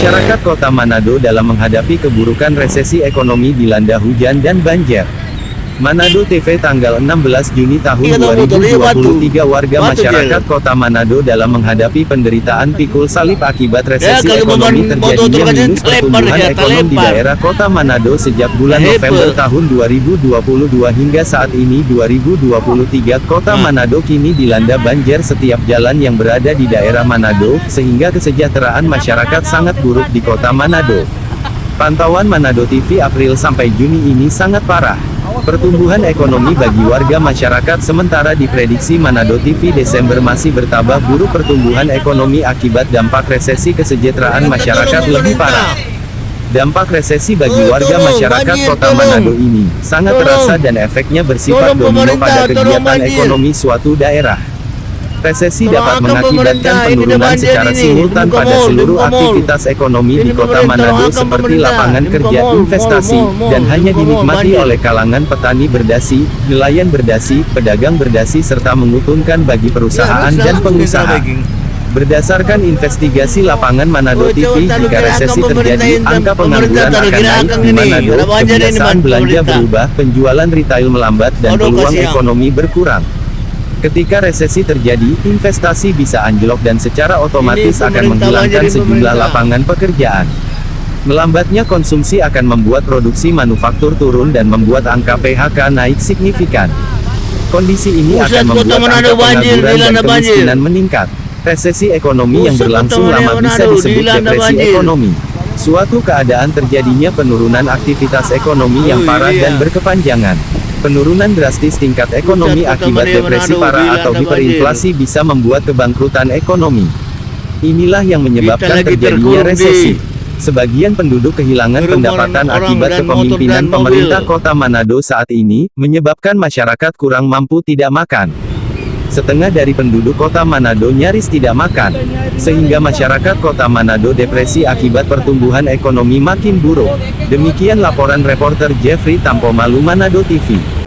Masyarakat Kota Manado dalam menghadapi keburukan resesi ekonomi dilanda hujan dan banjir. Manado TV tanggal 16 Juni tahun 2023. Warga masyarakat Kota Manado dalam menghadapi penderitaan pikul salib akibat resesi ekonomi terjadinya minus pertumbuhan ekonomi di daerah Kota Manado sejak bulan November tahun 2022 hingga saat ini 2023. Kota Manado kini dilanda banjir setiap jalan yang berada di daerah Manado, sehingga kesejahteraan masyarakat sangat buruk di Kota Manado. Pantauan Manado TV April sampai Juni ini sangat parah. Pertumbuhan ekonomi bagi warga masyarakat sementara diprediksi Manado TV Desember masih bertambah buruk. Pertumbuhan ekonomi akibat dampak resesi kesejahteraan masyarakat lebih parah. Dampak resesi bagi warga masyarakat Kota Manado ini sangat terasa dan efeknya bersifat domino pada kegiatan ekonomi suatu daerah. Resesi dapat mengakibatkan penurunan secara simultan pada seluruh aktivitas ekonomi di Kota Manado seperti lapangan kerja, investasi, dan hanya dinikmati oleh kalangan petani berdasi, nelayan berdasi, pedagang berdasi serta menguntungkan bagi perusahaan dan pengusaha. Berdasarkan investigasi lapangan Manado TV, jika resesi terjadi, angka pengangguran akan naik di Manado, kebiasaan belanja berubah, penjualan retail melambat dan peluang ekonomi berkurang. Ketika resesi terjadi, investasi bisa anjlok dan secara otomatis akan menghilangkan sejumlah lapangan pekerjaan. Melambatnya konsumsi akan membuat produksi manufaktur turun dan membuat angka PHK naik signifikan. Kondisi ini akan membuat angka pengangguran dan kemiskinan meningkat. Resesi ekonomi yang berlangsung lama bisa disebut depresi ekonomi. Suatu keadaan terjadinya penurunan aktivitas ekonomi yang parah dan berkepanjangan. Penurunan drastis tingkat ekonomi akibat depresi parah atau hiperinflasi bisa membuat kebangkrutan ekonomi. Inilah yang menyebabkan terjadinya resesi. Sebagian penduduk kehilangan pendapatan akibat kepemimpinan pemerintah Kota Manado saat ini, menyebabkan masyarakat kurang mampu tidak makan. Setengah dari penduduk Kota Manado nyaris tidak makan, sehingga masyarakat Kota Manado depresi akibat pertumbuhan ekonomi makin buruk. Demikian laporan reporter Jeffrey Tampomalu Manado TV.